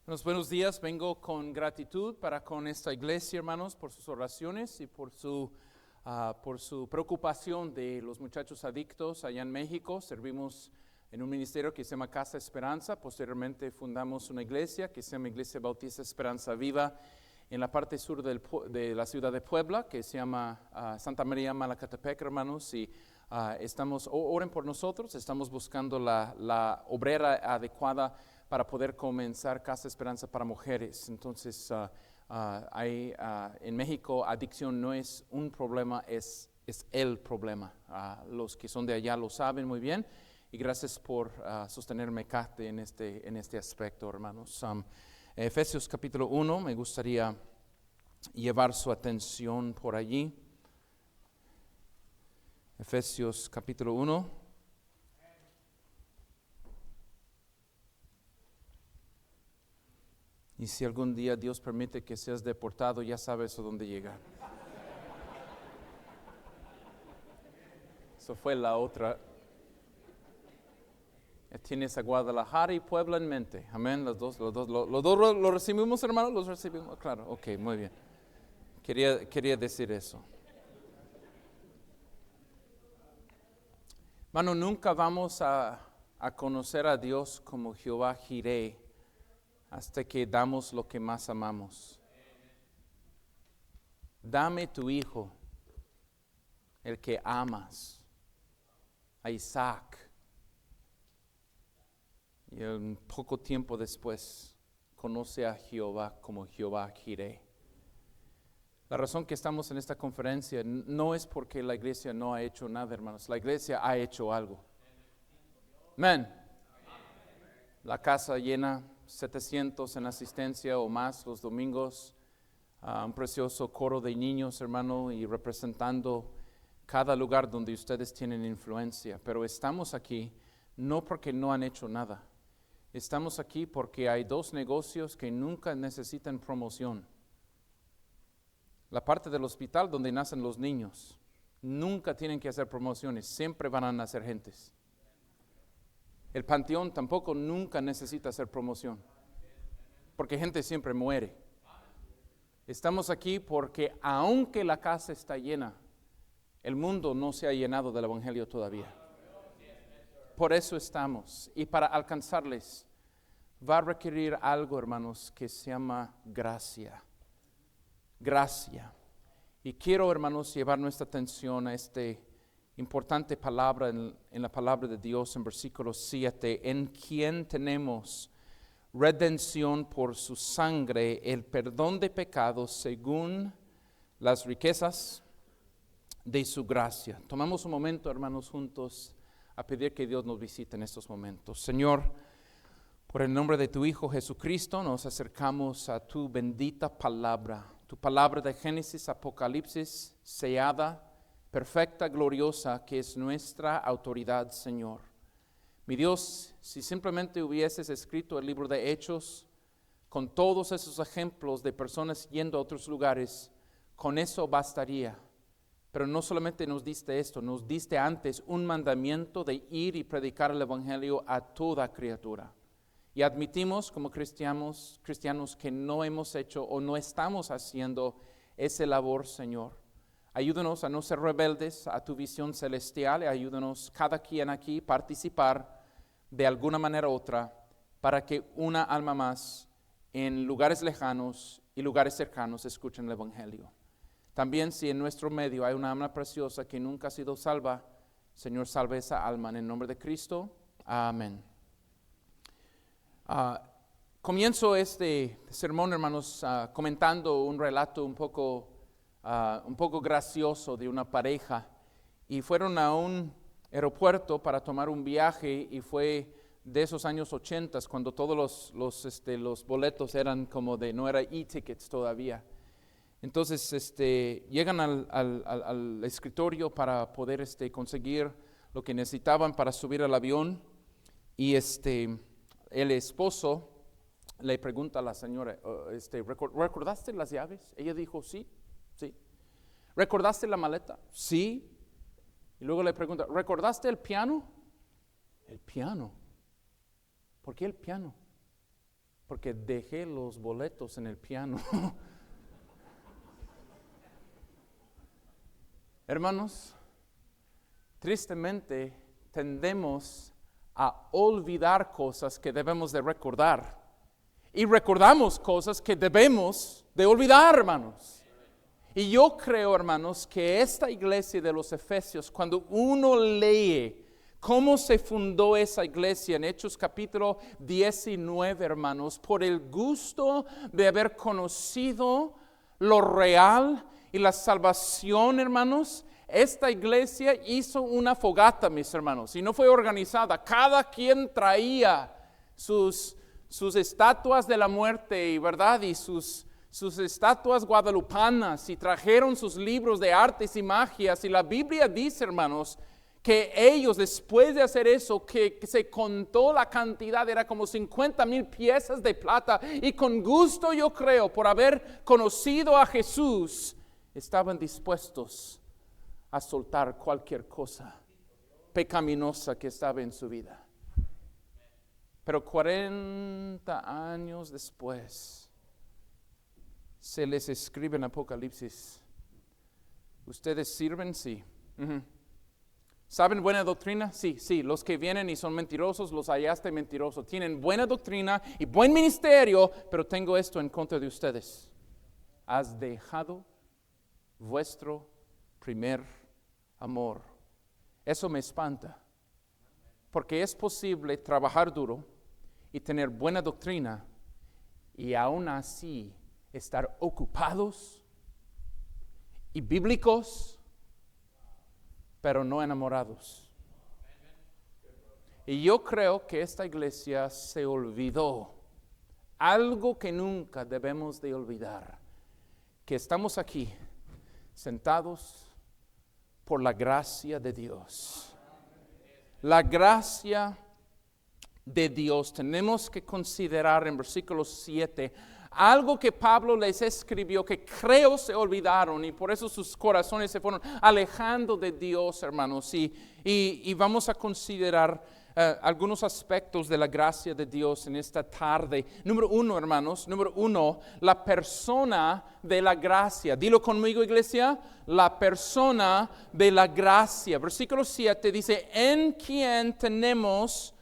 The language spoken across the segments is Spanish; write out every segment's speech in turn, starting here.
Buenos días, vengo con gratitud para con esta iglesia, hermanos, por sus oraciones y por su preocupación de los muchachos adictos allá en México. Servimos en un ministerio que se llama Casa Esperanza. Posteriormente fundamos una iglesia que se llama Iglesia Bautista Esperanza Viva en la parte sur de la ciudad de Puebla, que se llama Santa María Malacatepec, hermanos, y oren por nosotros. Estamos buscando la obrera adecuada para poder comenzar Casa Esperanza para mujeres. Entonces, en México, adicción no es un problema, es el problema. Los que son de allá lo saben muy bien, y gracias por sostenerme, Kate, en este aspecto, hermanos. Efesios capítulo 1, me gustaría llevar su atención por allí. Efesios capítulo 1. Y si algún día Dios permite que seas deportado, ya sabes a dónde llegar. Eso fue la otra. Ya tienes a Guadalajara y Puebla en mente. Amén. Los dos lo recibimos, hermanos. Los recibimos. Claro. Ok, muy bien. Quería decir eso. Hermano, nunca vamos a conocer a Dios como Jehová Jireh hasta que damos lo que más amamos. Dame tu hijo, el que amas, a Isaac. Y un poco tiempo después conoce a Jehová como Jehová Jireh. La razón que estamos en esta conferencia no es porque la iglesia no ha hecho nada, hermanos. La iglesia ha hecho algo. Amén. La casa llena, 700 en asistencia o más los domingos. Un precioso coro de niños, hermano, y representando cada lugar donde ustedes tienen influencia. Pero estamos aquí no porque no han hecho nada. Estamos aquí porque hay dos negocios que nunca necesitan promoción. La parte del hospital donde nacen los niños, nunca tienen que hacer promociones, siempre van a nacer gentes. El panteón tampoco nunca necesita hacer promoción, porque gente siempre muere. Estamos aquí porque aunque la casa está llena, el mundo no se ha llenado del evangelio todavía. Por eso estamos. Y para alcanzarles va a requerir algo, hermanos, que se llama gracia. Gracia. Y quiero, hermanos, llevar nuestra atención a esta importante palabra en la palabra de Dios en versículo 7, en quien tenemos redención por su sangre, el perdón de pecados según las riquezas de su gracia. Tomamos un momento, hermanos, juntos a pedir que Dios nos visite en estos momentos. Señor, por el nombre de tu Hijo Jesucristo, nos acercamos a tu bendita palabra, tu palabra de Génesis, Apocalipsis, sellada, perfecta, gloriosa, que es nuestra autoridad, Señor. Mi Dios, si simplemente hubieses escrito el libro de Hechos, con todos esos ejemplos de personas yendo a otros lugares, con eso bastaría. Pero no solamente nos diste esto, nos diste antes un mandamiento de ir y predicar el evangelio a toda criatura. Y admitimos como cristianos que no hemos hecho o no estamos haciendo esa labor, Señor. Ayúdanos a no ser rebeldes a tu visión celestial y ayúdanos cada quien aquí participar de alguna manera u otra para que una alma más en lugares lejanos y lugares cercanos escuchen el evangelio. También si en nuestro medio hay una alma preciosa que nunca ha sido salva, Señor, salve esa alma en el nombre de Cristo. Amén. Comienzo este sermón, hermanos, comentando un relato un poco gracioso de una pareja. Y fueron a un aeropuerto para tomar un viaje, y fue de esos años 80 cuando todos los boletos eran como no era e-tickets todavía. Entonces llegan al escritorio para poder conseguir lo que necesitaban para subir al avión, y el esposo le pregunta a la señora, ¿recordaste las llaves? Ella dijo, sí. ¿Recordaste la maleta? Sí. Y luego le pregunta, ¿recordaste el piano? El piano. ¿Por qué el piano? porque dejé los boletos en el piano. Hermanos, tristemente tendemos a olvidar cosas que debemos de recordar. Y recordamos cosas que debemos de olvidar, hermanos. Y yo creo, hermanos, que esta iglesia de los Efesios, cuando uno lee cómo se fundó esa iglesia en Hechos capítulo 19, hermanos, por el gusto de haber conocido lo real y la salvación, hermanos, esta iglesia hizo una fogata, mis hermanos, y no fue organizada. Cada quien traía sus estatuas de la muerte, ¿verdad? Y sus estatuas guadalupanas, y trajeron sus libros de artes y magias. Y la Biblia dice, hermanos, que ellos, después de hacer eso, que se contó la cantidad, era como 50,000 piezas de plata. Y con gusto, yo creo, por haber conocido a Jesús, estaban dispuestos a soltar cualquier cosa pecaminosa que estaba en su vida. Pero 40 años después, se les escribe en Apocalipsis: ¿ustedes sirven? Sí. ¿Saben buena doctrina? Sí. Los que vienen y son mentirosos, los hallaste mentirosos. Tienen buena doctrina y buen ministerio, pero tengo esto en contra de ustedes: has dejado vuestro primer amor. Eso me espanta, porque es posible trabajar duro y tener buena doctrina y aún así estar ocupados y bíblicos, pero no enamorados. Y yo creo que esta iglesia se olvidó algo que nunca debemos de olvidar: que estamos aquí sentados por la gracia de Dios. La gracia de Dios. Tenemos que considerar en versículo 7 algo que Pablo les escribió, que creo se olvidaron, y por eso sus corazones se fueron alejando de Dios, hermanos. Y vamos a considerar algunos aspectos de la gracia de Dios en esta tarde. Número 1, hermanos, la persona de la gracia. Dilo conmigo, iglesia: la persona de la gracia. Versículo 7 dice: en quien tenemos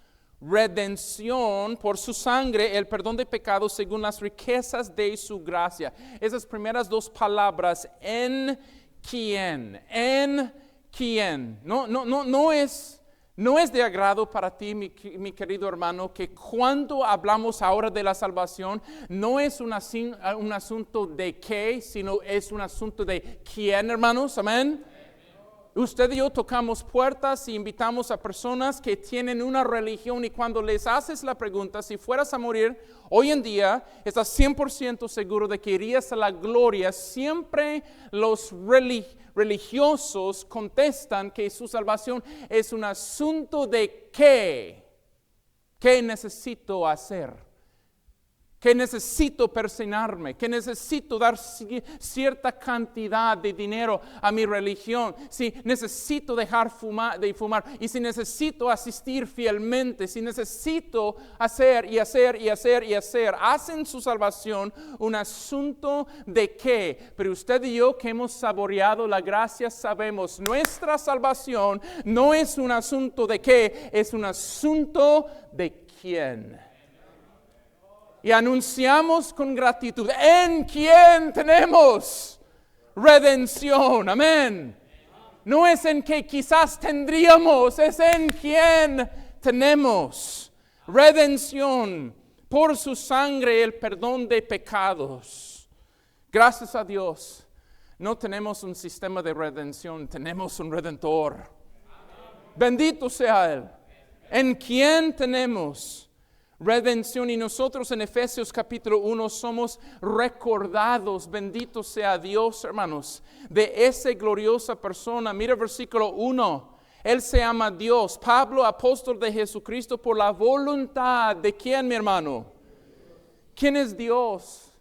redención por su sangre, el perdón de pecados según las riquezas de su gracia. Esas primeras dos palabras, en quien. No es de agrado para ti, mi querido hermano, que cuando hablamos ahora de la salvación, no es un asunto de qué, sino es un asunto de quién, hermanos. Amén. Usted y yo tocamos puertas y invitamos a personas que tienen una religión, y cuando les haces la pregunta: si fueras a morir hoy en día, ¿estás 100% seguro de que irías a la gloria? Siempre los religiosos contestan que su salvación es un asunto de qué. ¿Qué necesito hacer? Que necesito persignarme, que necesito dar cierta cantidad de dinero a mi religión, si necesito dejar de fumar, y si necesito asistir fielmente, si necesito hacer. Hacen su salvación un asunto de qué. Pero usted y yo, que hemos saboreado la gracia, sabemos: nuestra salvación no es un asunto de qué, es un asunto de quién. Y anunciamos con gratitud: en quién tenemos redención. Amén. No es en que quizás tendríamos, es en quién tenemos redención por su sangre, el perdón de pecados. Gracias a Dios, no tenemos un sistema de redención, tenemos un redentor. Bendito sea Él. En quién tenemos redención. Y nosotros en Efesios capítulo 1 somos recordados, bendito sea Dios, hermanos, de esa gloriosa persona. Mira versículo 1. Él se llama Dios. Pablo, apóstol de Jesucristo, por la voluntad de ¿quién, mi hermano? ¿Quién es Dios?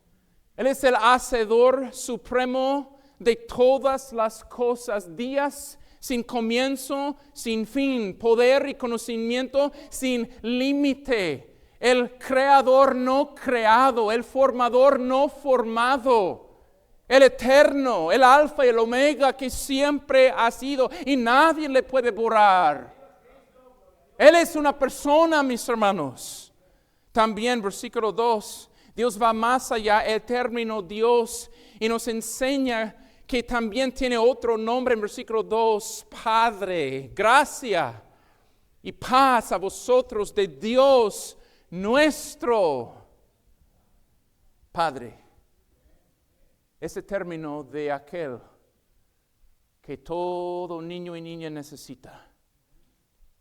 Él es el hacedor supremo de todas las cosas. Días sin comienzo, sin fin, poder y conocimiento sin límite. el creador no creado, el formador no formado, el eterno, el alfa y el omega que siempre ha sido y nadie le puede borrar. Él es una persona, mis hermanos. También, versículo 2, Dios va más allá, el término Dios, y nos enseña que también tiene otro nombre en versículo 2, Padre. Gracia y paz a vosotros de Dios nuestro Padre. Ese término de aquel que todo niño y niña necesita.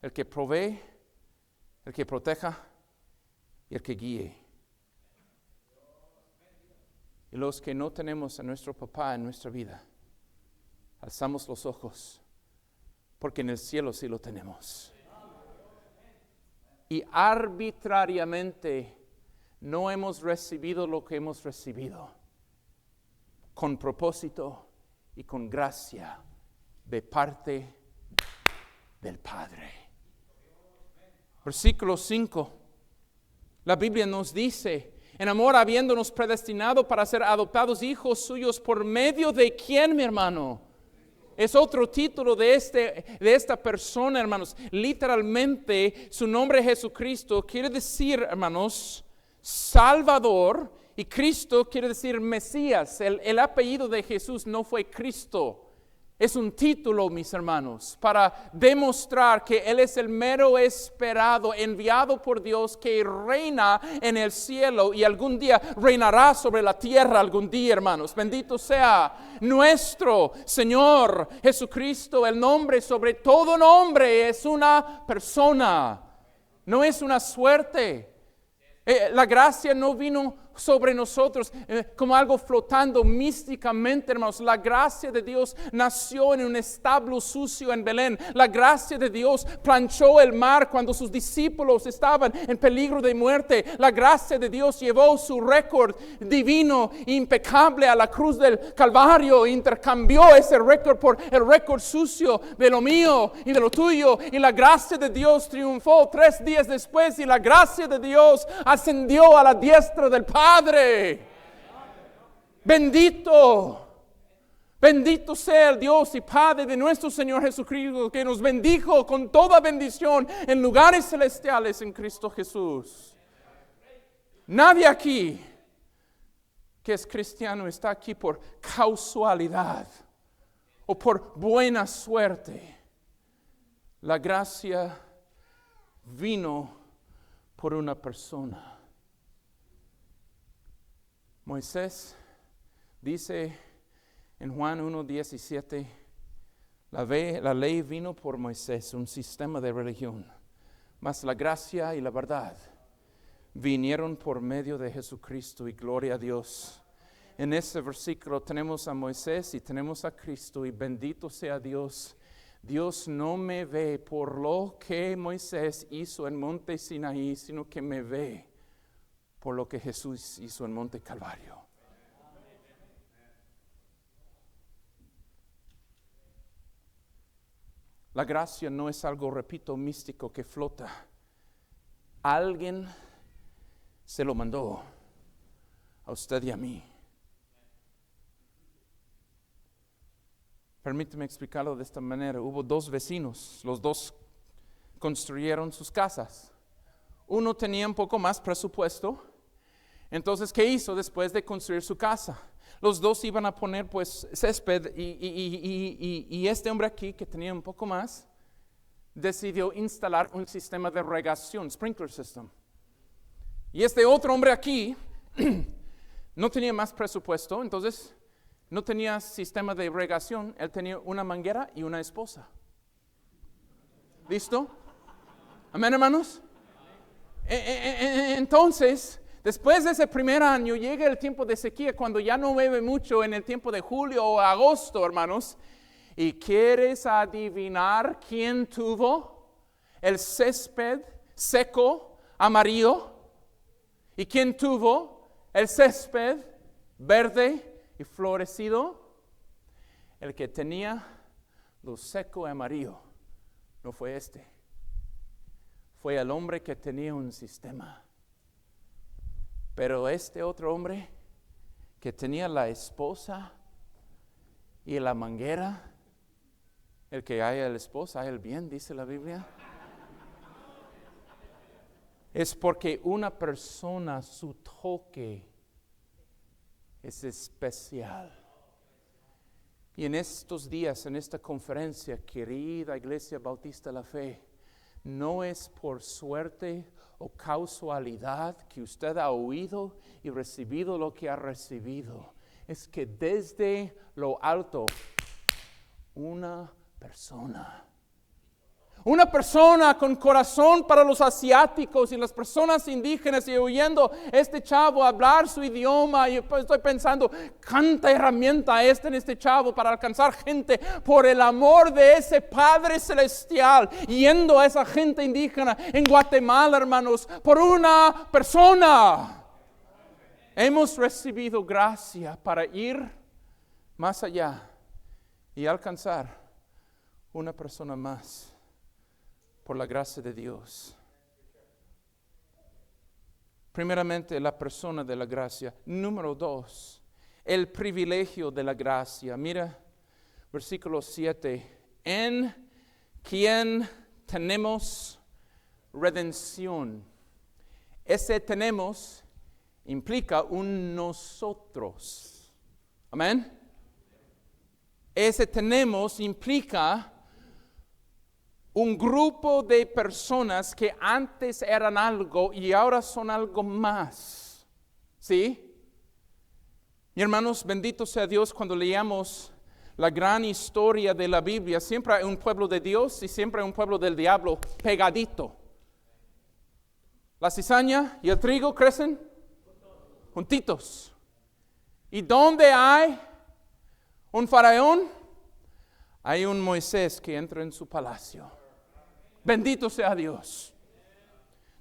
El que provee, el que proteja y el que guíe. Y los que no tenemos a nuestro papá en nuestra vida, alzamos los ojos, porque en el cielo sí lo tenemos. Y arbitrariamente no hemos recibido lo que hemos recibido, con propósito y con gracia de parte del Padre. Versículo 5. La Biblia nos dice, en amor habiéndonos predestinado para ser adoptados hijos suyos, por medio de quién, mi hermano. Es otro título de esta persona, hermanos. Literalmente, su nombre Jesucristo quiere decir, hermanos, Salvador, y Cristo quiere decir Mesías. El apellido de Jesús no fue Cristo. Es un título, mis hermanos, para demostrar que Él es el mero esperado, enviado por Dios, que reina en el cielo y algún día reinará sobre la tierra algún día, hermanos. Bendito sea nuestro Señor Jesucristo. El nombre sobre todo nombre es una persona, no es una suerte. La gracia no vino sobre nosotros como algo flotando místicamente, hermanos. La gracia de Dios nació en un establo sucio en Belén. La gracia de Dios planchó el mar cuando sus discípulos estaban en peligro de muerte. La gracia de Dios llevó su récord divino, impecable a la cruz del Calvario e intercambió ese récord por el récord sucio de lo mío y de lo tuyo. Y la gracia de Dios triunfó 3 días después y la gracia de Dios ascendió a la diestra del Padre. Bendito sea el Dios y Padre de nuestro Señor Jesucristo, que nos bendijo con toda bendición en lugares celestiales en Cristo Jesús. Nadie aquí que es cristiano está aquí por casualidad o por buena suerte. La gracia vino por una persona. Moisés dice en Juan 1:17, la ley vino por Moisés, un sistema de religión, mas la gracia y la verdad vinieron por medio de Jesucristo, y gloria a Dios. En este versículo tenemos a Moisés y tenemos a Cristo, y bendito sea Dios. Dios no me ve por lo que Moisés hizo en Monte Sinaí, sino que me ve por lo que Jesús hizo en Monte Calvario. La gracia no es algo, repito, místico que flota. Alguien se lo mandó a usted y a mí. Permíteme explicarlo de esta manera. Hubo 2 vecinos, los 2 construyeron sus casas. Uno tenía un poco más presupuesto. Entonces, ¿qué hizo después de construir su casa? Los 2 iban a poner pues césped y este hombre aquí, que tenía un poco más, decidió instalar un sistema de regación, sprinkler system. Y este otro hombre aquí no tenía más presupuesto, entonces no tenía sistema de regación. Él tenía una manguera y una esposa. ¿Listo? ¿Amén, hermanos? Entonces, después de ese primer año, llega el tiempo de sequía, cuando ya no llueve mucho, en el tiempo de julio o agosto, hermanos. ¿Y quieres adivinar quién tuvo el césped seco, amarillo? ¿Y quién tuvo el césped verde y florecido? El que tenía lo seco y amarillo no fue este. Fue el hombre que tenía un sistema Pero este otro hombre que tenía la esposa y la manguera, el que haya la esposa, haya el bien, dice la Biblia. Es porque una persona, su toque es especial. Y en estos días, en esta conferencia, querida Iglesia Bautista de la Fe, no es por suerte o casualidad que usted ha oído y recibido lo que ha recibido. Es que desde lo alto, una persona con corazón para los asiáticos y las personas indígenas, y oyendo este chavo hablar su idioma, y pues estoy pensando, ¿cuánta herramienta en este chavo para alcanzar gente por el amor de ese Padre Celestial, yendo a esa gente indígena en Guatemala, hermanos, por una persona? Hemos recibido gracia para ir más allá y alcanzar una persona más. Por la gracia de Dios. Primeramente, la persona de la gracia. Número 2, el privilegio de la gracia. Mira, versículo 7. En quien tenemos redención. Ese tenemos implica un nosotros. Amén. Ese tenemos implica un grupo de personas que antes eran algo y ahora son algo más. ¿Sí? Y hermanos, bendito sea Dios, cuando leamos la gran historia de la Biblia, siempre hay un pueblo de Dios y siempre hay un pueblo del diablo pegadito. La cizaña y el trigo crecen juntitos. Y donde hay un faraón, hay un Moisés que entra en su palacio. Bendito sea Dios.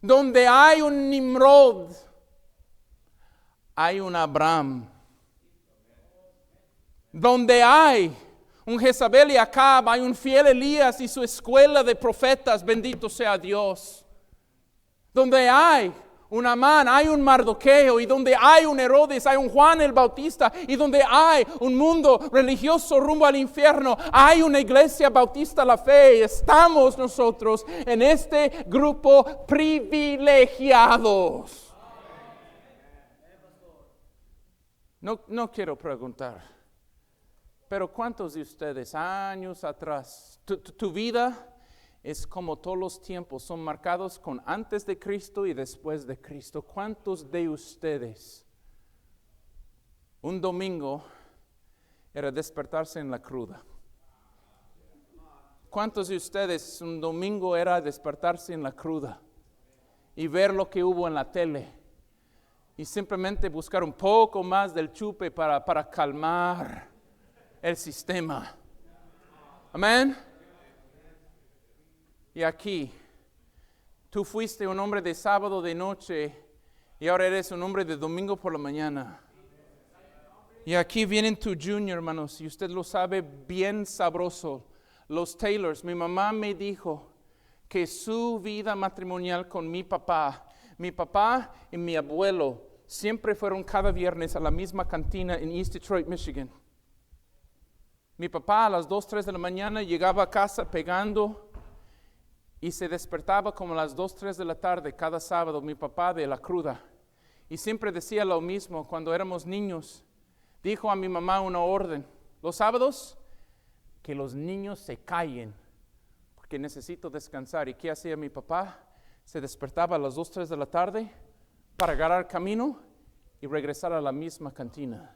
Donde hay un Nimrod, hay un Abraham. Donde hay un Jezabel y Acab, hay un fiel Elías y su escuela de profetas. Bendito sea Dios. Donde hay un Amán, hay un Mardoqueo, y donde hay un Herodes, hay un Juan el Bautista, y donde hay un mundo religioso rumbo al infierno, hay una iglesia bautista la fe. Estamos nosotros en este grupo privilegiados. No quiero preguntar, pero ¿cuántos de ustedes años atrás, tu vida es como todos los tiempos, son marcados con antes de Cristo y después de Cristo? ¿Cuántos de ustedes un domingo era despertarse en la cruda? ¿Cuántos de ustedes un domingo era despertarse en la cruda y ver lo que hubo en la tele y simplemente buscar un poco más del chupe para calmar el sistema? Amén. Y aquí, tú fuiste un hombre de sábado de noche y ahora eres un hombre de domingo por la mañana. Y aquí vienen tu junior, hermanos, y usted lo sabe bien sabroso. Los Taylors, mi mamá me dijo que su vida matrimonial con mi papá y mi abuelo siempre fueron cada viernes a la misma cantina en East Detroit, Michigan. Mi papá a las 2, 3 de la mañana llegaba a casa pegando y se despertaba como a las 2, 3 de la tarde cada sábado, mi papá de la cruda. Y siempre decía lo mismo cuando éramos niños. Dijo a mi mamá una orden: los sábados, que los niños se callen, porque necesito descansar. ¿Y qué hacía mi papá? Se despertaba a las 2, 3 de la tarde para agarrar camino y regresar a la misma cantina.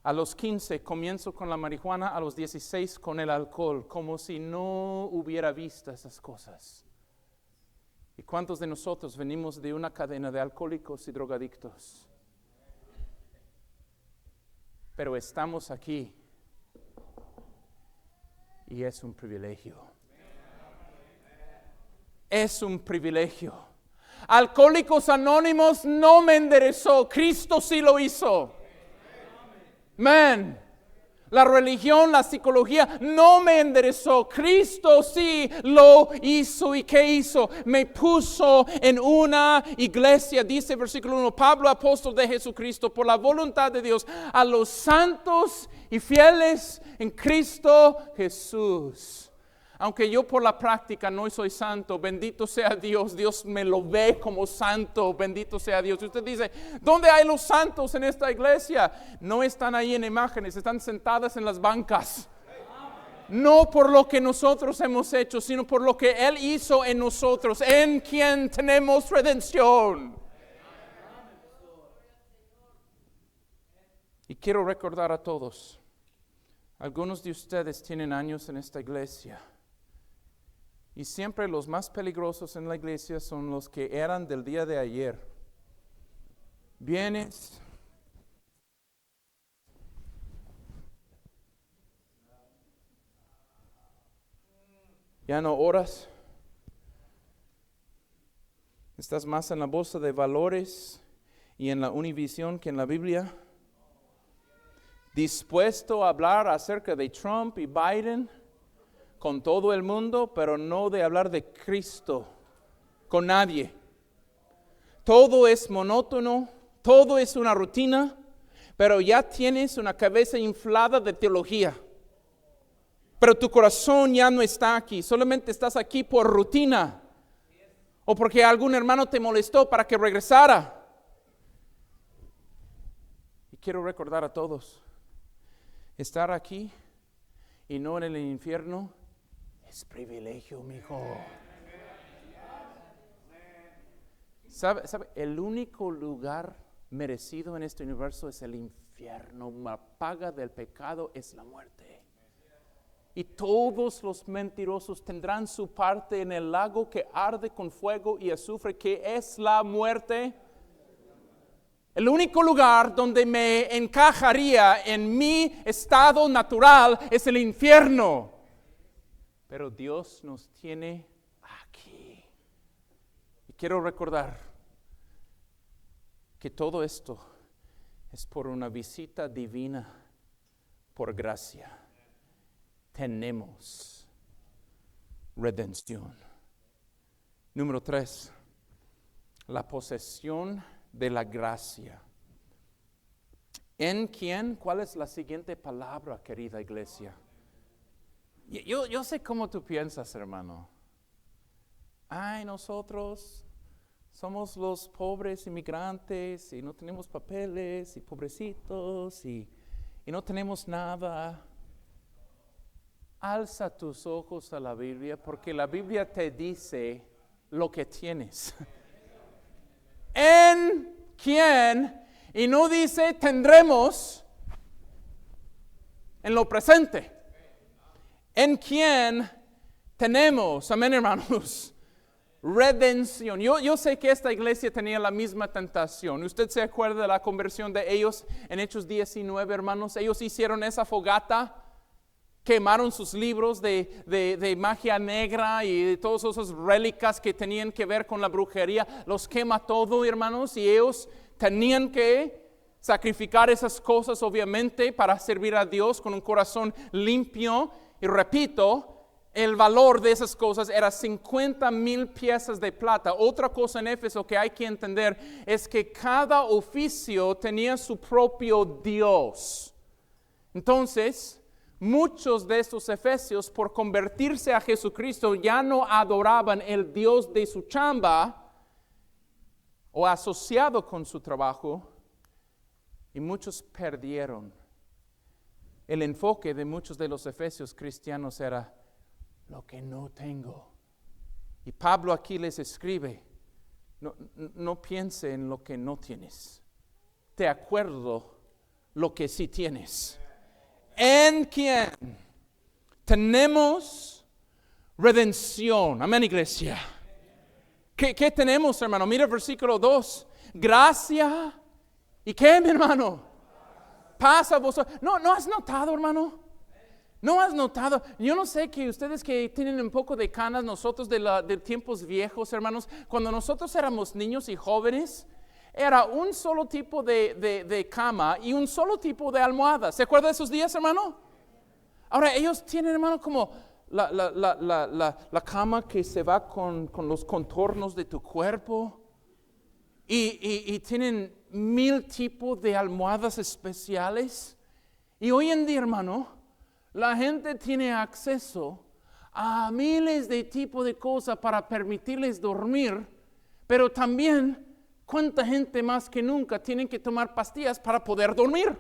A los 15 comienzo con la marihuana, a los 16 con el alcohol, como si no hubiera visto esas cosas. ¿Y cuántos de nosotros venimos de una cadena de alcohólicos y drogadictos? Pero estamos aquí y es un privilegio. Es un privilegio. Alcohólicos Anónimos no me enderezó, Cristo sí lo hizo. Man, La religión, la psicología no me enderezó. Cristo sí lo hizo. ¿Y qué hizo? Me puso en una iglesia, dice versículo 1, Pablo, apóstol de Jesucristo, por la voluntad de Dios, a los santos y fieles en Cristo Jesús. Aunque yo por la práctica no soy santo, bendito sea Dios, Dios me lo ve como santo, bendito sea Dios. Y usted dice, ¿dónde hay los santos en esta iglesia? No están ahí en imágenes, están sentadas en las bancas. No por lo que nosotros hemos hecho, sino por lo que Él hizo en nosotros, en quien tenemos redención. Y quiero recordar a todos, algunos de ustedes tienen años en esta iglesia. Y siempre los más peligrosos en la iglesia son los que eran del día de ayer. Vienes, ya no oras, estás más en la bolsa de valores y en la Univisión que en la Biblia. Dispuesto a hablar acerca de Trump y Biden con todo el mundo, pero no de hablar de Cristo con nadie. Todo es monótono, todo es una rutina, pero ya tienes una cabeza inflada de teología. Pero tu corazón ya no está aquí, solamente estás aquí por rutina o porque algún hermano te molestó para que regresara. Y quiero recordar a todos, estar aquí y no en el infierno es privilegio, mijo. ¿Sabe? El único lugar merecido en este universo es el infierno. La paga del pecado es la muerte. Y todos los mentirosos tendrán su parte en el lago que arde con fuego y azufre, que es la muerte. El único lugar donde me encajaría en mi estado natural es el infierno. Pero Dios nos tiene aquí. Y quiero recordar que todo esto es por una visita divina, por gracia. Tenemos redención. Número 3, la posesión de la gracia. ¿En quién? ¿Cuál es la siguiente palabra, querida iglesia? Yo sé cómo tú piensas, hermano. Ay, nosotros somos los pobres inmigrantes y no tenemos papeles y pobrecitos y no tenemos nada. Alza tus ojos a la Biblia porque la Biblia te dice lo que tienes. ¿En quién? Y no dice tendremos en lo presente. ¿En quién tenemos? Amén, hermanos. Redención. Yo sé que esta iglesia tenía la misma tentación. ¿Usted se acuerda de la conversión de ellos en Hechos 19, hermanos? Ellos hicieron esa fogata. Quemaron sus libros de magia negra y de todas esas rélicas que tenían que ver con la brujería. Los quema todo, hermanos, y ellos tenían que sacrificar esas cosas, obviamente, para servir a Dios con un corazón limpio. Y repito, el valor de esas cosas era 50,000 piezas de plata. Otra cosa en Éfeso que hay que entender es que cada oficio tenía su propio Dios. Entonces, muchos de estos efesios, por convertirse a Jesucristo, ya no adoraban el Dios de su chamba o asociado con su trabajo, y muchos perdieron. El enfoque de muchos de los efesios cristianos era lo que no tengo. Y Pablo aquí les escribe, no piense en lo que no tienes. Te acuerdo lo que sí tienes. ¿En quién tenemos redención? Amén, iglesia. ¿Qué tenemos, hermano? Mira el versículo 2. Gracia. ¿Y qué, mi hermano? Paz a vosotros. ¿No has notado, hermano? ¿No has notado? Yo no sé que ustedes que tienen un poco de canas, nosotros de tiempos viejos, hermanos, cuando nosotros éramos niños y jóvenes, era un solo tipo de cama y un solo tipo de almohada. ¿Se acuerda de esos días, hermano? Ahora ellos tienen, hermano, como la cama que se va con los contornos de tu cuerpo. Y tienen 1000 tipos de almohadas especiales. Y hoy en día, hermano, la gente tiene acceso a miles de tipos de cosas para permitirles dormir, pero también, ¿cuánta gente más que nunca tienen que tomar pastillas para poder dormir?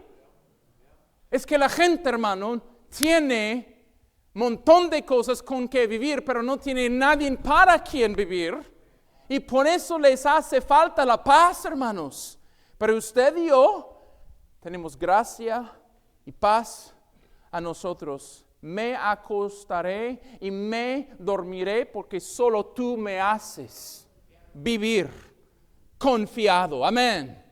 Es que la gente, hermano, tiene un montón de cosas con que vivir, pero no tiene nadie para quien vivir, y por eso les hace falta la paz, hermanos. Pero usted y yo tenemos gracia y paz a nosotros. Me acostaré y me dormiré porque solo tú me haces vivir confiado. Amén.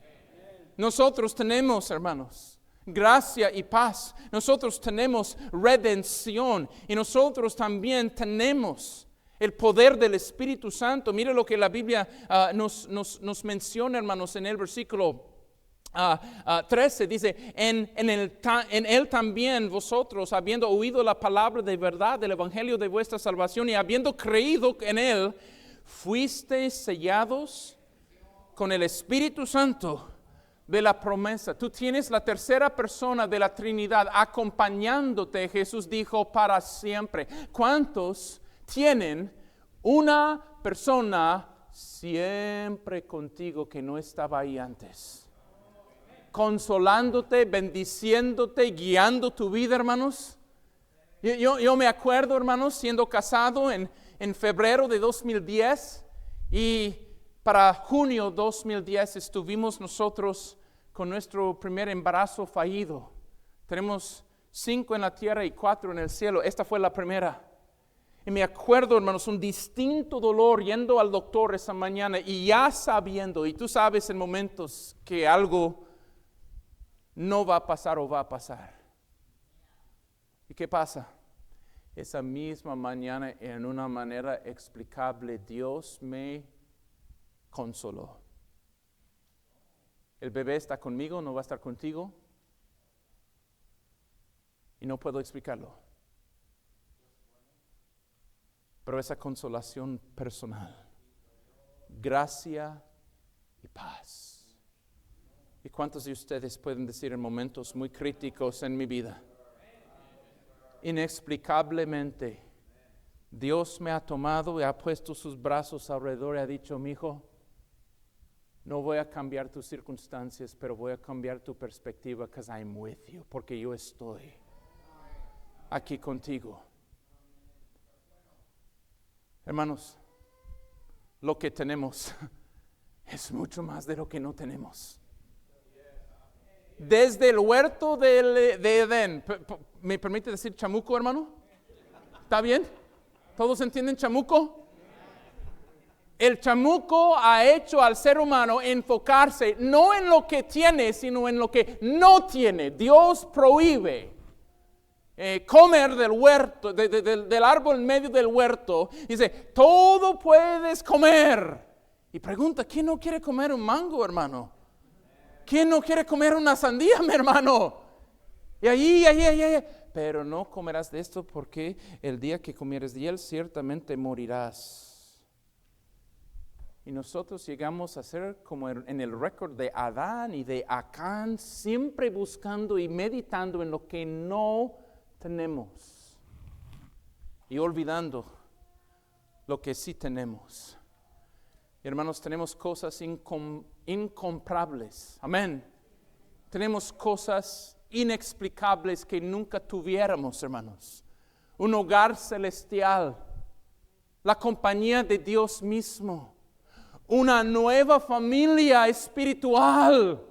Nosotros tenemos, hermanos, gracia y paz. Nosotros tenemos redención y nosotros también tenemos el poder del Espíritu Santo. Mire lo que la Biblia nos menciona, hermanos, en el versículo 13. Dice, en él también vosotros, habiendo oído la palabra de verdad del evangelio de vuestra salvación y habiendo creído en él, fuisteis sellados con el Espíritu Santo de la promesa. Tú tienes la tercera persona de la Trinidad acompañándote. Jesús dijo, para siempre. ¿Cuántos tienen una persona siempre contigo que no estaba ahí antes? Consolándote, bendiciéndote, guiando tu vida, hermanos. Yo me acuerdo, hermanos, siendo casado en febrero de 2010 y para junio 2010 estuvimos nosotros con nuestro primer embarazo fallido. Tenemos 5 en la tierra y 4 en el cielo. Esta fue la primera. Y me acuerdo, hermanos, un distinto dolor yendo al doctor esa mañana y ya sabiendo, y tú sabes en momentos que algo no va a pasar o va a pasar. ¿Y qué pasa? Esa misma mañana, en una manera explicable, Dios me consoló. El bebé está conmigo, no va a estar contigo. Y no puedo explicarlo. Pero esa consolación personal, gracia y paz. ¿Y cuántos de ustedes pueden decir en momentos muy críticos en mi vida? Inexplicablemente, Dios me ha tomado y ha puesto sus brazos alrededor y ha dicho, mi hijo, no voy a cambiar tus circunstancias, pero voy a cambiar tu perspectiva, because I'm with you, porque yo estoy aquí contigo. Hermanos, lo que tenemos es mucho más de lo que no tenemos. Desde el huerto de Edén, ¿me permite decir chamuco, hermano? ¿Está bien? ¿Todos entienden chamuco? El chamuco ha hecho al ser humano enfocarse no en lo que tiene, sino en lo que no tiene. Dios prohíbe comer del huerto, del árbol en medio del huerto. Dice, todo puedes comer. Y pregunta, ¿quién no quiere comer un mango, hermano? ¿Quién no quiere comer una sandía, mi hermano? Y ahí. Pero no comerás de esto porque el día que comieres de él ciertamente morirás. Y nosotros llegamos a ser como en el récord de Adán y de Acán, siempre buscando y meditando en lo que no tenemos y olvidando lo que sí tenemos. Y hermanos, tenemos cosas incomprables. Amén. Tenemos cosas inexplicables que nunca tuviéramos, hermanos. Un hogar celestial, la compañía de Dios mismo, una nueva familia espiritual.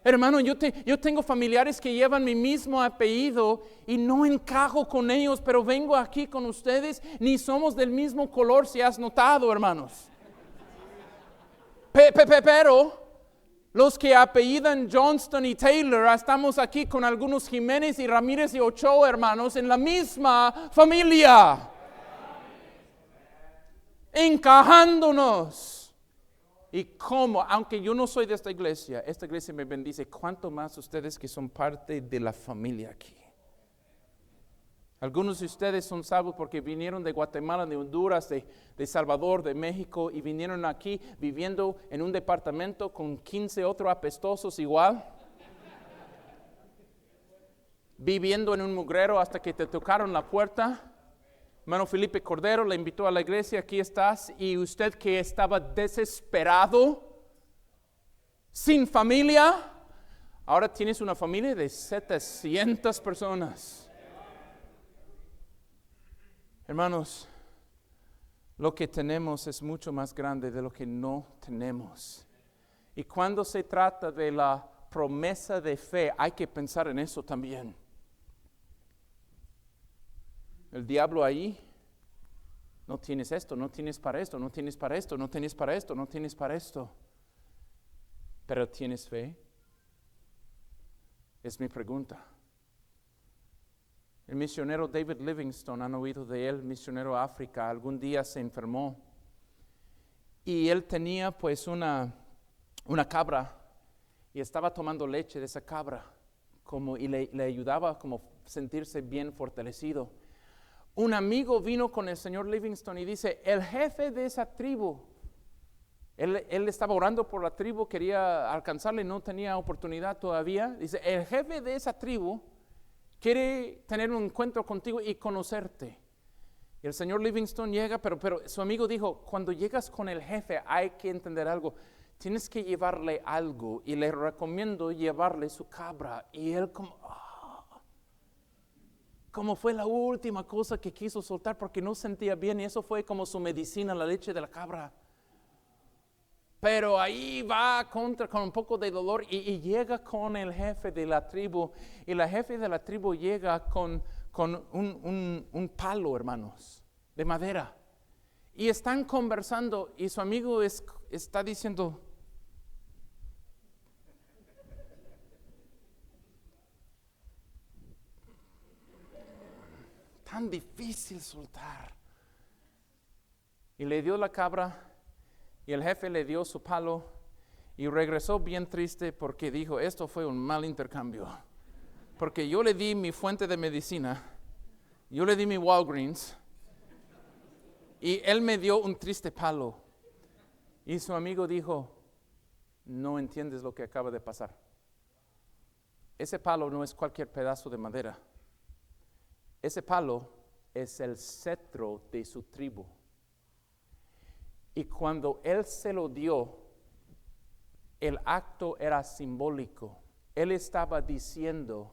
Hermano, yo tengo familiares que llevan mi mismo apellido y no encajo con ellos, pero vengo aquí con ustedes, ni somos del mismo color, si has notado, hermanos. Pero los que apellidan Johnston y Taylor, estamos aquí con algunos Jiménez y Ramírez y Ochoa, hermanos, en la misma familia, encajándonos. Y cómo, aunque yo no soy de esta iglesia me bendice. ¿Cuánto más ustedes que son parte de la familia aquí? Algunos de ustedes son salvos porque vinieron de Guatemala, de Honduras, de Salvador, de México y vinieron aquí viviendo en un departamento con 15 otros apestosos igual. Viviendo en un mugrero hasta que te tocaron la puerta. Hermano Felipe Cordero le invitó a la iglesia, aquí estás. Y usted que estaba desesperado, sin familia, ahora tienes una familia de 700 personas. Hermanos, lo que tenemos es mucho más grande de lo que no tenemos. Y cuando se trata de la promesa de fe, hay que pensar en eso también. El diablo ahí, no tienes esto, no tienes para esto, no tienes para esto, no tienes para esto, no tienes para esto. Pero ¿tienes fe? Es mi pregunta. El misionero David Livingstone, han oído de él, misionero a África, algún día se enfermó. Y él tenía pues una cabra y estaba tomando leche de esa cabra y le ayudaba como sentirse bien fortalecido. Un amigo vino con el señor Livingstone y dice, el jefe de esa tribu, él estaba orando por la tribu, quería alcanzarle, no tenía oportunidad todavía. Dice, el jefe de esa tribu quiere tener un encuentro contigo y conocerte. Y el señor Livingstone llega, pero su amigo dijo, cuando llegas con el jefe hay que entender algo. Tienes que llevarle algo y le recomiendo llevarle su cabra. Y él como fue la última cosa que quiso soltar porque no sentía bien y eso fue como su medicina, la leche de la cabra. Pero ahí va con un poco de dolor y llega con el jefe de la tribu. Y la jefe de la tribu llega con un palo, hermanos, de madera. Y están conversando y su amigo está diciendo, tan difícil soltar. Y le dio la cabra y el jefe le dio su palo y regresó bien triste porque dijo, esto fue un mal intercambio. Porque yo le di mi fuente de medicina, yo le di mi Walgreens y él me dio un triste palo. Y su amigo dijo, no entiendes lo que acaba de pasar. Ese palo no es cualquier pedazo de madera. Ese palo es el cetro de su tribu. Y cuando él se lo dio, el acto era simbólico. Él estaba diciendo,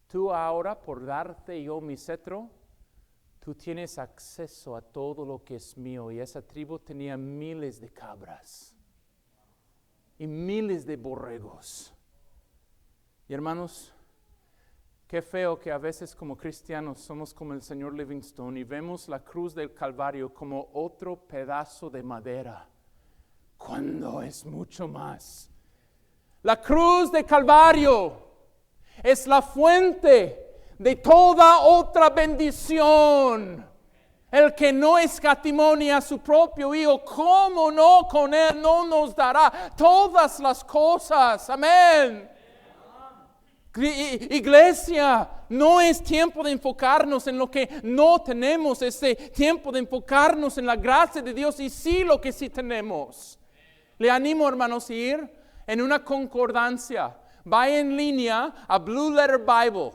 tú ahora por darte yo mi cetro, tú tienes acceso a todo lo que es mío. Y esa tribu tenía miles de cabras y miles de borregos. Y hermanos, qué feo que a veces como cristianos somos como el señor Livingstone y vemos la cruz del Calvario como otro pedazo de madera, cuando es mucho más. La cruz del Calvario es la fuente de toda otra bendición. El que no escatimó ni a su propio Hijo, ¿cómo no con Él no nos dará todas las cosas? Amén. Iglesia, no es tiempo de enfocarnos en lo que no tenemos, es tiempo de enfocarnos en la gracia de Dios y sí lo que sí tenemos. Le animo, hermanos, a ir en una concordancia. Vaya en línea a Blue Letter Bible.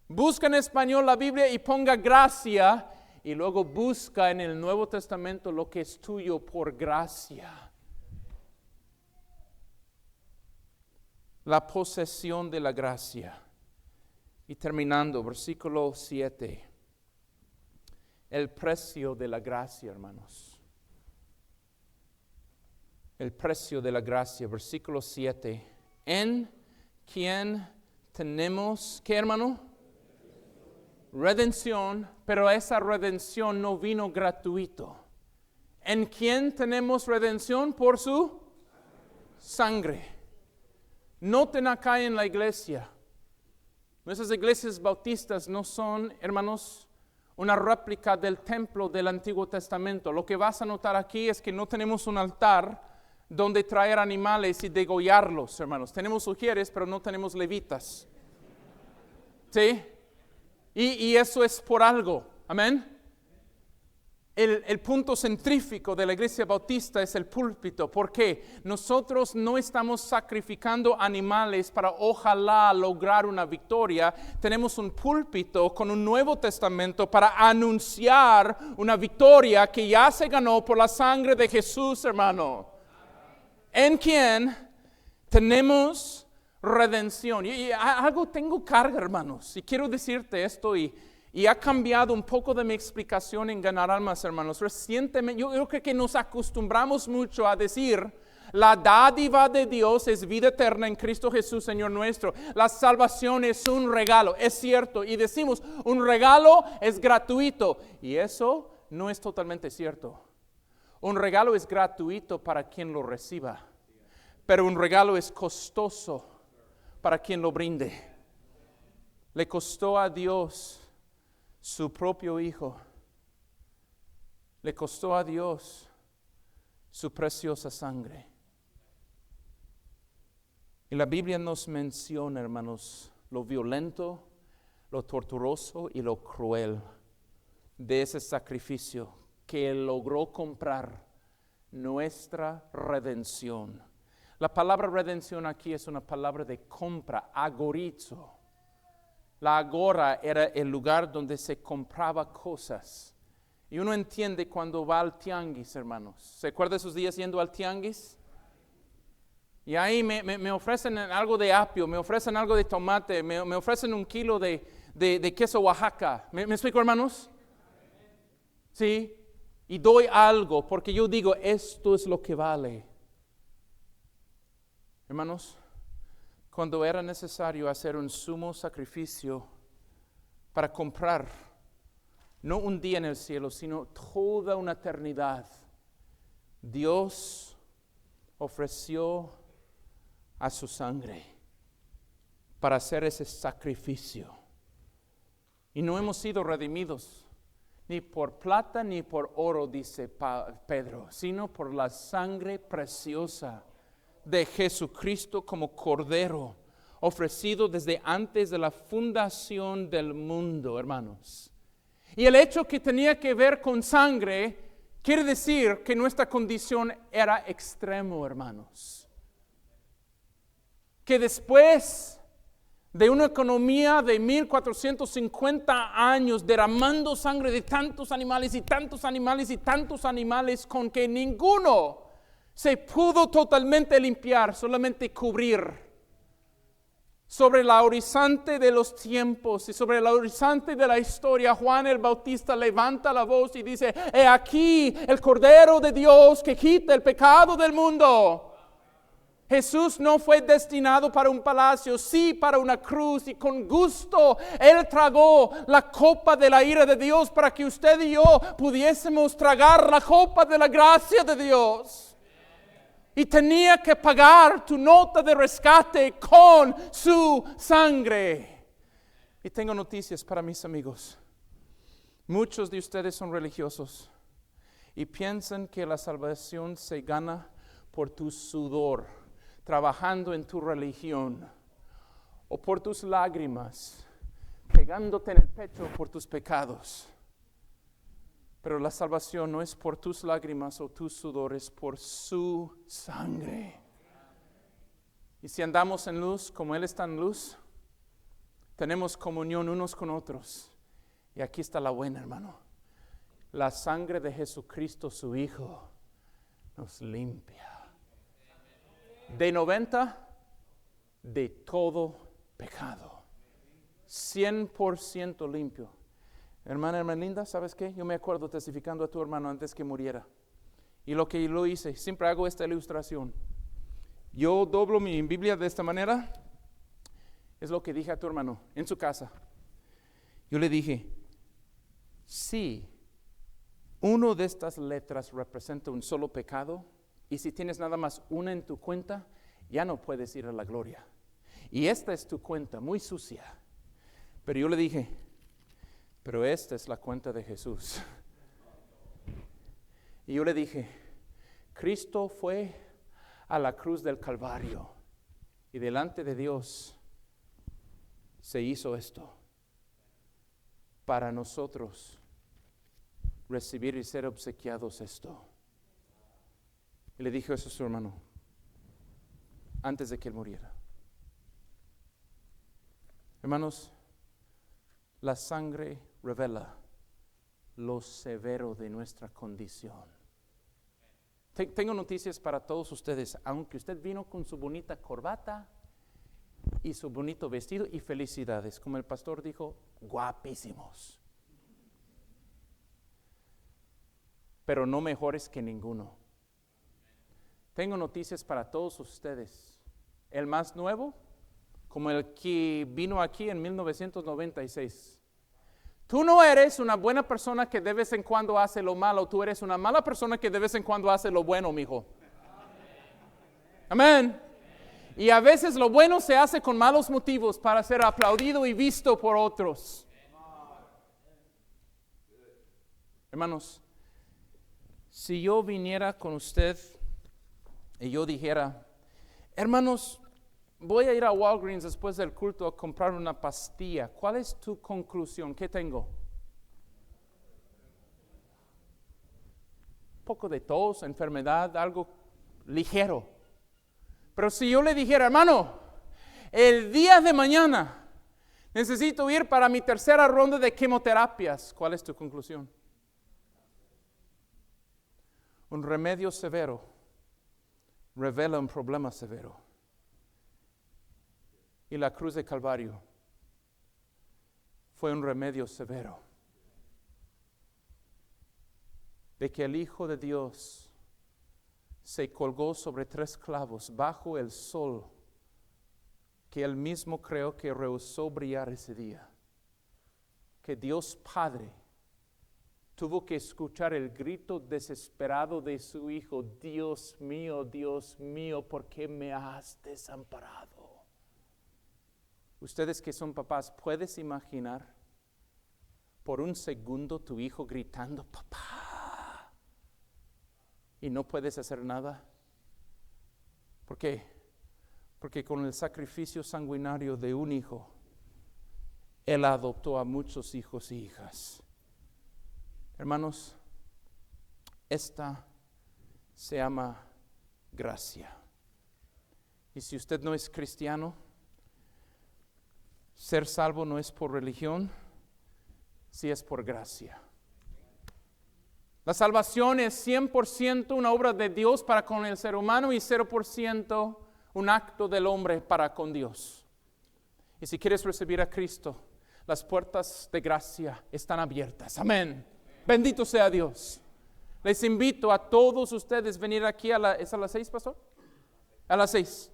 Busca en español la Biblia y ponga gracia y luego busca en el Nuevo Testamento lo que es tuyo por gracia. La posesión de la gracia. Y terminando, versículo 7. El precio de la gracia, hermanos. El precio de la gracia, versículo 7. En quien tenemos, ¿qué, hermano? Redención, pero esa redención no vino gratuito. ¿En quien tenemos redención? Por su sangre. Noten acá en la iglesia, nuestras iglesias bautistas no son, hermanos, una réplica del templo del Antiguo Testamento. Lo que vas a notar aquí es que no tenemos un altar donde traer animales y degollarlos, hermanos. Tenemos ujieres, pero no tenemos levitas. ¿Sí? Y eso es por algo. Amén. El punto centrífico de la iglesia bautista es el púlpito, porque nosotros no estamos sacrificando animales para ojalá lograr una victoria. Tenemos un púlpito con un Nuevo Testamento para anunciar una victoria que ya se ganó por la sangre de Jesús, hermano. En quien tenemos redención. Y algo tengo carga, hermanos, y quiero decirte esto y ha cambiado un poco de mi explicación en ganar almas, hermanos. Recientemente, yo creo que nos acostumbramos mucho a decir, la dádiva de Dios es vida eterna en Cristo Jesús, Señor nuestro. La salvación es un regalo, es cierto. Y decimos, un regalo es gratuito. Y eso no es totalmente cierto. Un regalo es gratuito para quien lo reciba. Pero un regalo es costoso para quien lo brinde. Le costó a Dios su propio Hijo. Le costó a Dios su preciosa sangre. Y la Biblia nos menciona, hermanos, lo violento, lo torturoso y lo cruel de ese sacrificio que logró comprar nuestra redención. La palabra redención aquí es una palabra de compra, agorizo. La agora era el lugar donde se compraba cosas. Y uno entiende cuando va al tianguis, hermanos. ¿Se acuerda esos días yendo al tianguis? Y ahí me ofrecen algo de apio, me ofrecen algo de tomate, me ofrecen un kilo de queso Oaxaca. ¿Me explico, hermanos? Sí. Y doy algo porque yo digo, esto es lo que vale. Hermanos, cuando era necesario hacer un sumo sacrificio para comprar, no un día en el cielo, sino toda una eternidad, Dios ofreció a su sangre para hacer ese sacrificio. Y no hemos sido redimidos ni por plata ni por oro, dice Pedro, sino por la sangre preciosa de Jesucristo como Cordero, ofrecido desde antes de la fundación del mundo, hermanos. Y el hecho que tenía que ver con sangre quiere decir que nuestra condición era extremo, hermanos. Que después de una economía de 1450 años derramando sangre de tantos animales y tantos animales y tantos animales, con que ninguno se pudo totalmente limpiar, solamente cubrir. Sobre el horizonte de los tiempos y sobre el horizonte de la historia, Juan el Bautista levanta la voz y dice, he aquí el Cordero de Dios que quita el pecado del mundo. Jesús no fue destinado para un palacio, sí para una cruz, y con gusto Él tragó la copa de la ira de Dios para que usted y yo pudiésemos tragar la copa de la gracia de Dios. Y tenía que pagar tu nota de rescate con su sangre. Y tengo noticias para mis amigos. Muchos de ustedes son religiosos y piensan que la salvación se gana por tu sudor, trabajando en tu religión, o por tus lágrimas, pegándote en el pecho por tus pecados. Pero la salvación no es por tus lágrimas o tus sudores, por su sangre. Y si andamos en luz como Él está en luz, tenemos comunión unos con otros. Y aquí está la buena, hermano. La sangre de Jesucristo, su Hijo, nos limpia. De 90, de todo pecado. 100% limpio. Hermana linda, ¿sabes qué? Yo me acuerdo testificando a tu hermano antes que muriera. Y lo que lo hice, siempre hago esta ilustración. Yo doblo mi Biblia de esta manera. Es lo que dije a tu hermano en su casa. Yo le dije, si uno de estas letras representa un solo pecado, y si tienes nada más una en tu cuenta, ya no puedes ir a la gloria. Y esta es tu cuenta, muy sucia. Pero yo le dije, pero esta es la cuenta de Jesús. Y yo le dije, Cristo fue a la cruz del Calvario. Y delante de Dios se hizo esto para nosotros recibir y ser obsequiados esto. Y le dijo eso a su hermano antes de que él muriera. Hermanos, la sangre revela lo severo de nuestra condición. Tengo noticias para todos ustedes. Aunque usted vino con su bonita corbata y su bonito vestido, y felicidades, como el pastor dijo, guapísimos, pero no mejores que ninguno. Tengo noticias para todos ustedes. El más nuevo, como el que vino aquí en 1996. Tú no eres una buena persona que de vez en cuando hace lo malo. Tú eres una mala persona que de vez en cuando hace lo bueno, mijo. Amén. Y a veces lo bueno se hace con malos motivos para ser aplaudido y visto por otros. Hermanos, si yo viniera con usted y yo dijera, hermanos, voy a ir a Walgreens después del culto a comprar una pastilla. ¿Cuál es tu conclusión? ¿Qué tengo? Un poco de tos, enfermedad, algo ligero. Pero si yo le dijera, hermano, el día de mañana necesito ir para mi tercera ronda de quimioterapias, ¿cuál es tu conclusión? Un remedio severo revela un problema severo. Y la cruz de Calvario fue un remedio severo de que el Hijo de Dios se colgó sobre 3 clavos bajo el sol que él mismo creó que rehusó brillar ese día. Que Dios Padre tuvo que escuchar el grito desesperado de su Hijo: Dios mío, ¿por qué me has desamparado? Ustedes que son papás, ¿puedes imaginar por un segundo tu hijo gritando, papá, y no puedes hacer nada? ¿Por qué? Porque con el sacrificio sanguinario de un hijo, Él adoptó a muchos hijos y hijas. Hermanos, esta se llama gracia. Y si usted no es cristiano, ser salvo no es por religión, sí es por gracia. La salvación es 100% una obra de Dios para con el ser humano y 0% un acto del hombre para con Dios. Y si quieres recibir a Cristo, las puertas de gracia están abiertas. Amén. Bendito sea Dios. Les invito a todos ustedes a venir aquí ¿es a las 6, pastor? A las 6.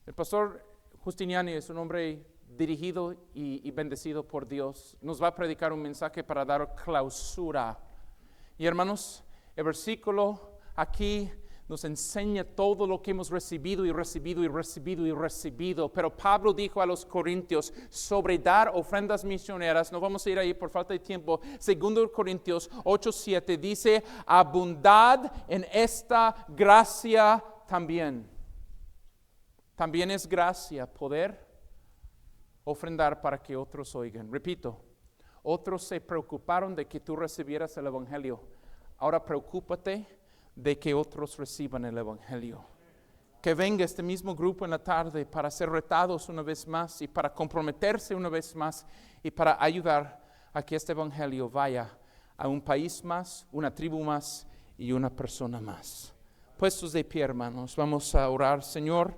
El pastor Justiniani es un hombre dirigido y bendecido por Dios. Nos va a predicar un mensaje para dar clausura. Y hermanos, el versículo aquí nos enseña todo lo que hemos recibido y recibido y recibido y recibido. Pero Pablo dijo a los corintios sobre dar ofrendas misioneras, no vamos a ir ahí por falta de tiempo. 2 Corintios 8:7 dice: abundad en esta gracia también. También es gracia poder ofrendar para que otros oigan. Repito, otros se preocuparon de que tú recibieras el Evangelio. Ahora preocúpate de que otros reciban el Evangelio. Que venga este mismo grupo en la tarde para ser retados una vez más y para comprometerse una vez más y para ayudar a que este Evangelio vaya a un país más, una tribu más y una persona más. Puestos de pie, hermanos, vamos a orar. Señor,